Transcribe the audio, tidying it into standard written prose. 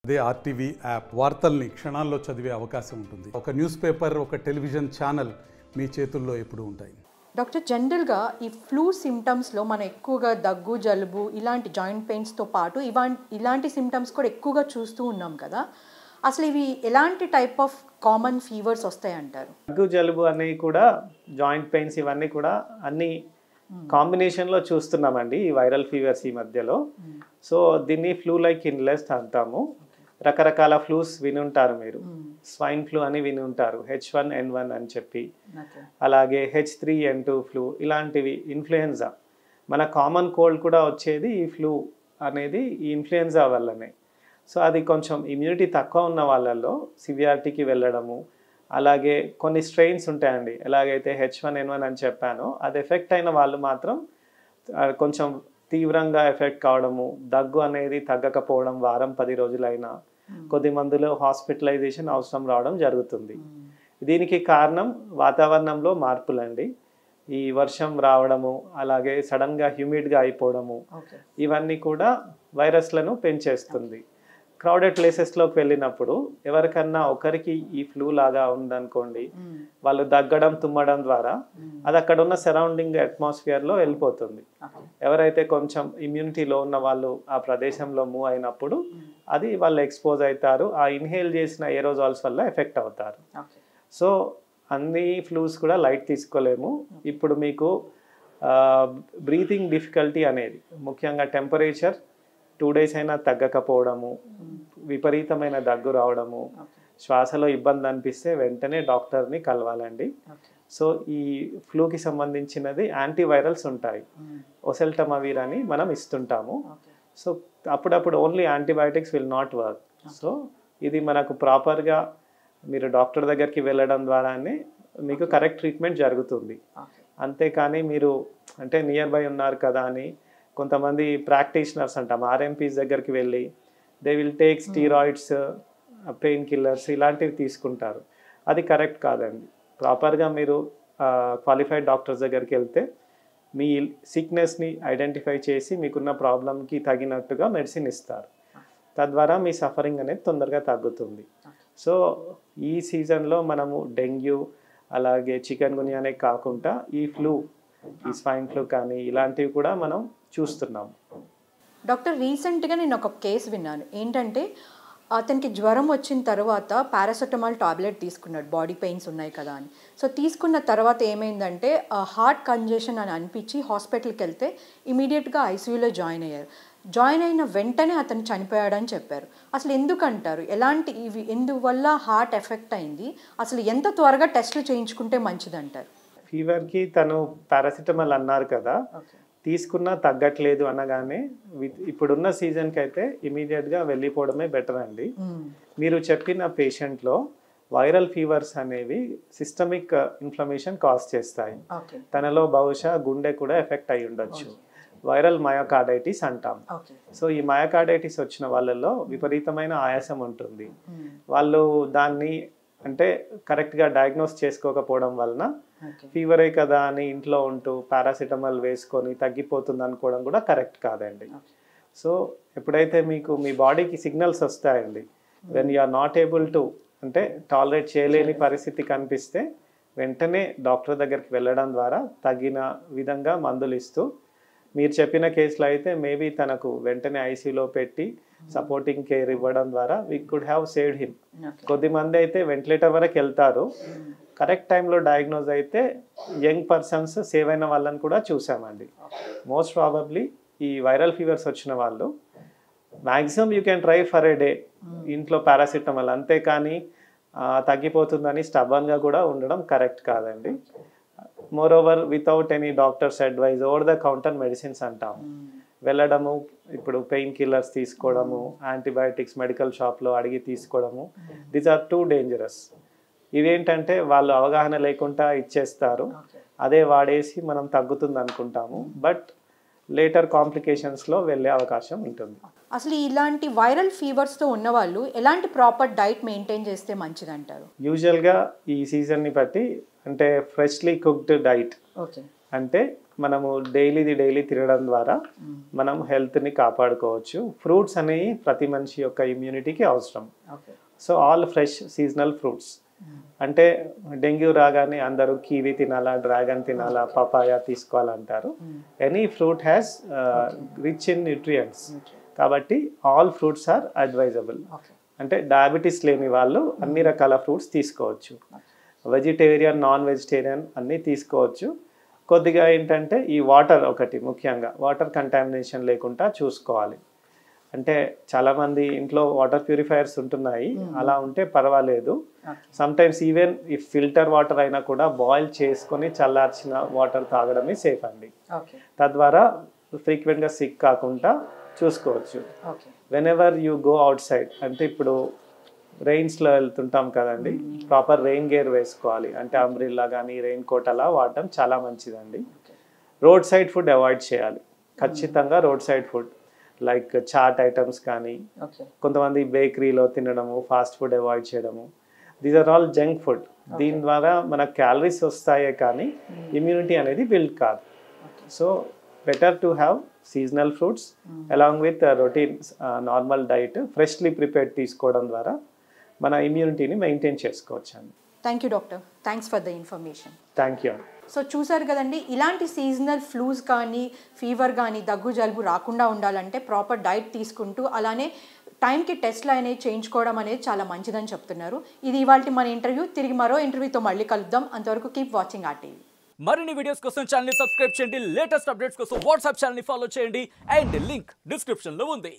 అదే RTV app వార్తల్ని క్షణాల్లో చదివే అవకాశం ఉంటుంది. ఒక న్యూస్ పేపర్, ఒక టెలివిజన్ ఛానల్ మీ చేతుల్లో ఎప్పుడూ ఉంటాయి. డాక్టర్, జనరల్గా ఈ ఫ్లూ సిమ్టమ్స్లో మనం ఎక్కువగా దగ్గు, జలుబు, ఇలాంటి జాయింట్ పెయిన్స్తో పాటు ఇలాంటి సిమ్టమ్స్ కూడా ఎక్కువగా చూస్తూ ఉన్నాం కదా. అసలు ఇవి ఎలాంటి టైప్ ఆఫ్ కామన్ ఫీవర్స్ వస్తాయి అంటారు? దగ్గు, జలుబు అనేవి కూడా, జాయింట్ పెయిన్స్ ఇవన్నీ కూడా అన్ని కాంబినేషన్లో చూస్తున్నామండి ఈ వైరల్ ఫీవర్స్ ఈ మధ్యలో. సో దీన్ని ఫ్లూ లైక్ ఇల్నెస్ అంటాము. రకరకాల ఫ్లూస్ వినుంటారు మీరు. స్వైన్ ఫ్లూ అని వినుంటారు, H1N1 అని చెప్పి, అలాగే H3N2 ఫ్లూ, ఇలాంటివి. ఇన్ఫ్లుయెన్జా, మన కామన్ కోల్డ్ కూడా వచ్చేది ఈ ఫ్లూ అనేది ఈ ఇన్ఫ్లుయెన్జా వల్లనే. సో అది కొంచెం ఇమ్యూనిటీ తక్కువ ఉన్న వాళ్ళల్లో సివియారిటీకి వెళ్ళడము, అలాగే కొన్ని స్ట్రెయిన్స్ ఉంటాయండి. ఎలాగైతే H1N1 అని చెప్పానో అది ఎఫెక్ట్ అయిన వాళ్ళు మాత్రం కొంచెం తీవ్రంగా ఎఫెక్ట్ కావడము, దగ్గు అనేది తగ్గకపోవడం, వారం 10 రోజులైనా కొద్ది మందిలో హాస్పిటలైజేషన్ అవసరం రావడం జరుగుతుంది. దీనికి కారణం వాతావరణంలో మార్పులండి. ఈ వర్షం రావడము, అలాగే సడన్గా హ్యూమిడ్గా అయిపోవడము, ఇవన్నీ కూడా వైరస్లను పెంచేస్తుంది. క్రౌడెడ్ ప్లేసెస్లోకి వెళ్ళినప్పుడు ఎవరికన్నా ఒకరికి ఈ ఫ్లూ లాగా ఉందనుకోండి, వాళ్ళు దగ్గడం, తుమ్మడం ద్వారా అది అక్కడ ఉన్న సరౌండింగ్ అట్మాస్ఫియర్లో వెళ్ళిపోతుంది. ఎవరైతే కొంచెం ఇమ్యూనిటీలో ఉన్న వాళ్ళు ఆ ప్రదేశంలో మూవ్ అయినప్పుడు అది వాళ్ళు ఎక్స్పోజ్ అవుతారు. ఆ ఇన్హేల్ చేసిన ఏరోజాల్స్ వల్ల ఎఫెక్ట్ అవుతారు. సో అన్ని ఫ్లూస్ కూడా లైట్ తీసుకోలేము. ఇప్పుడు మీకు బ్రీతింగ్ డిఫికల్టీ అనేది, ముఖ్యంగా టెంపరేచర్ 2 days అయినా తగ్గకపోవడము, విపరీతమైన దగ్గు రావడము, శ్వాసలో ఇబ్బంది అనిపిస్తే వెంటనే డాక్టర్ని కలవాలండి. సో ఈ ఫ్లూకి సంబంధించినది యాంటీవైరల్స్ ఉంటాయి, ఒసెల్టమావిర్ అని మనం ఇస్తుంటాము. సో అప్పుడప్పుడు only antibiotics will not work. So ఇది మనకు ప్రాపర్గా మీరు డాక్టర్ దగ్గరికి వెళ్ళడం ద్వారానే మీకు కరెక్ట్ ట్రీట్మెంట్ జరుగుతుంది. అంతేకాని మీరు అంటే నియర్ బై ఉన్నారు కదా అని కొంతమంది ప్రాక్టీషనర్స్ అంటాం, ఆర్ఎంపీస్ దగ్గరికి వెళ్ళి they will take steroids, pain killers ఇలాంటివి తీసుకుంటారు. అది కరెక్ట్ కాదండి. ప్రాపర్గా మీరు క్వాలిఫైడ్ డాక్టర్స్ దగ్గరికి వెళ్తే మీ సిక్నెస్ని ఐడెంటిఫై చేసి మీకున్న ప్రాబ్లంకి తగినట్టుగా మెడిసిన్ ఇస్తారు. తద్వారా మీ సఫరింగ్ అనేది తొందరగా తగ్గుతుంది. సో ఈ సీజన్లో మనము డెంగ్యూ, అలాగే చికెన్ గున్యానే కాకుండా ఈ ఫ్లూ, ఈ స్వైన్ ఫ్లూ కానీ ఇలాంటివి కూడా మనం చూస్తున్నాం. డాక్టర్, రీసెంట్గా నేను ఒక కేసు విన్నాను. ఏంటంటే అతనికి జ్వరం వచ్చిన తర్వాత పారాసెటమాల్ టాబ్లెట్ తీసుకున్నాడు, బాడీ పెయిన్స్ ఉన్నాయి కదా అని. సో తీసుకున్న తర్వాత ఏమైందంటే హార్ట్ కంజెషన్ అని అనిపించి హాస్పిటల్కి వెళ్తే ఇమీడియట్గా ఐసీయూలో జాయిన్ అయ్యారు. జాయిన్ అయిన వెంటనే అతను చనిపోయాడని చెప్పారు. అసలు ఎందుకంటారు? ఎందువల్ల హార్ట్ ఎఫెక్ట్ అయింది? అసలు ఎంత త్వరగా టెస్టులు చేయించుకుంటే మంచిదంటారు? ఫీవర్కి తను పారాసిటమాల్ అన్నారు కదా, తీసుకున్నా తగ్గట్లేదు అనగానే ఇప్పుడున్న సీజన్కి అయితే ఇమీడియట్గా వెళ్ళిపోవడమే బెటర్ అండి. మీరు చెప్పిన పేషెంట్లో వైరల్ ఫీవర్స్ అనేవి సిస్టమిక్ ఇన్ఫ్లమేషన్ కాజ్ చేస్తాయి. తనలో బహుశా గుండె కూడా ఎఫెక్ట్ అయి ఉండొచ్చు. వైరల్ మయోకార్డైటిస్ అంటాం. సో ఈ మయోకార్డైటిస్ వచ్చిన వాళ్ళలో విపరీతమైన ఆయాసం ఉంటుంది. వాళ్ళు దాన్ని అంటే కరెక్ట్గా డయాగ్నోస్ చేసుకోకపోవడం వలన ఫీవరే కదా అని ఇంట్లో ఉంటూ పారాసిటమాల్ వేసుకొని తగ్గిపోతుంది అనుకోవడం కూడా కరెక్ట్ కాదండి. సో ఎప్పుడైతే మీకు మీ బాడీకి సిగ్నల్స్ వస్తాయండి, when you are not able to అంటే టాలరేట్ చేయలేని పరిస్థితి కనిపిస్తే వెంటనే డాక్టర్ దగ్గరికి వెళ్ళడం ద్వారా తగిన విధంగా మందులు ఇస్తూ, మీరు చెప్పిన కేసులో అయితే మేబీ తనకు వెంటనే ఐసీయూలో పెట్టి సపోర్టింగ్ కేర్ ఇవ్వడం ద్వారా we could have saved him. కొద్దిమంది అయితే వెంటిలేటర్ వరకు వెళ్తారు, కరెక్ట్ టైంలో డయాగ్నోజ్ అయితే యంగ్ పర్సన్స్ సేవ్ అయిన వాళ్ళని కూడా చూసామండి. మోస్ట్ ప్రాబబ్లీ ఈ వైరల్ ఫీవర్స్ వచ్చిన వాళ్ళు maximum you can try for a day ఇంట్లో పారాసిటమాల్, అంతేకాని తగ్గిపోతుందని స్టబన్గా కూడా ఉండడం కరెక్ట్ కాదండి. Moreover without any doctor's advice over the counter medicines అంటాము వెళ్ళడము, ఇప్పుడు పెయిన్ కిల్లర్స్ తీసుకోవడము, యాంటీబయాటిక్స్ మెడికల్ షాప్లో అడిగి తీసుకోవడము, దీస్ ఆర్ టూ డేంజరస్. ఇవేంటంటే వాళ్ళు అవగాహన లేకుండా ఇచ్చేస్తారు, అదే వాడేసి మనం తగ్గుతుంది అనుకుంటాము, బట్ లేటర్ కాంప్లికేషన్స్లో వెళ్ళే అవకాశం ఉంటుంది. అసలు ఇలాంటి వైరల్ ఫీవర్స్తో ఉన్నవాళ్ళు ఎలాంటి ప్రాపర్ డైట్ మెయింటైన్ చేస్తే మంచిదంటారు? యూజువల్గా ఈ సీజన్ని బట్టి అంటే ఫ్రెష్లీ కుక్డ్ డైట్, అంటే మనము డైలీ తినడం ద్వారా మనం హెల్త్ని కాపాడుకోవచ్చు. ఫ్రూట్స్ అనేవి ప్రతి మనిషి యొక్క ఇమ్యూనిటీకి అవసరం. So all fresh seasonal fruits, అంటే డెంగ్యూ రాగానే అందరూ కివి తినాలా, డ్రాగన్ తినాలా, పపాయా తీసుకోవాలంటారు. Any fruit has rich in nutrients, కాబట్టి ఆల్ ఫ్రూట్స్ ఆర్ అడ్వైజబుల్. అంటే డయాబెటీస్ లేని వాళ్ళు అన్ని రకాల ఫ్రూట్స్ తీసుకోవచ్చు. వెజిటేరియన్, నాన్ వెజిటేరియన్ అన్నీ తీసుకోవచ్చు. కొద్దిగా ఏంటంటే ఈ వాటర్ ఒకటి ముఖ్యంగా వాటర్ కంటామినేషన్ లేకుండా చూసుకోవాలి. అంటే చాలామంది ఇంట్లో వాటర్ ప్యూరిఫైయర్స్ ఉంటున్నాయి, అలా ఉంటే పర్వాలేదు. సమ్టైమ్స్ ఈవెన్ ఈ ఫిల్టర్ వాటర్ అయినా కూడా బాయిల్ చేసుకొని చల్లార్చిన వాటర్ తాగడమే సేఫ్ అండి. తద్వారా ఫ్రీక్వెంట్గా సిక్ కాకుండా చూసుకోవచ్చు. When ever you go out side, అంటే ఇప్పుడు రెయిన్స్లో వెళ్తుంటాం కదండి, ప్రాపర్ రెయిన్ గేర్ వేసుకోవాలి. అంటే అంబ్రిల్లా కానీ రెయిన్ కోట్ అలా వాడటం చాలా మంచిదండి. రోడ్ సైడ్ ఫుడ్ అవాయిడ్ చేయాలి ఖచ్చితంగా. Road side food like chaat items కానీ, కొంతమంది బేకరీలో తినడము, ఫాస్ట్ ఫుడ్ అవాయిడ్ చేయడము, these are all junk food. దీని ద్వారా మనకు క్యాలరీస్ వస్తాయే కానీ ఇమ్యూనిటీ అనేది బిల్డ్ కాదు. So better to have seasonal fruits along with routine normal diet, freshly prepared తీసుకోవడం ద్వారా మన ఇమ్యూనిటీని మెయింటైన్ చేసుకోవచ్చు అండి. Thank you doctor, thanks for the information. Thank you. So చూసారు కదండి, ఇలాంటి సీజనల్ ఫ్లూస్ కానీ ఫీవర్ కానీ దగ్గు జలుబు రాకుండా ఉండాలంటే ప్రాపర్ డైట్ తీసుకుంటూ అలానే టైంకి టెస్ట్లు అనేవి చేయించుకోవడం అనేది చాలా మంచిదని చెప్తున్నారు. ఇది ఇవాళ మన ఇంటర్వ్యూ. తిరిగి మరో ఇంటర్వ్యూతో మళ్ళీ కలుద్దాం. అంతవరకు కీప్ వాచింగ్ RTV. మరిన్ని వీడియోస్ కోసం ఛానల్ ని సబ్స్క్రైబ్ చేయండి. లేటెస్ట్ అప్డేట్స్ కోసం వాట్సాప్ ఛానల్ ని ఫాలో చేయండి. అండ్ లింక్ డిస్క్రిప్షన్ లో ఉంది.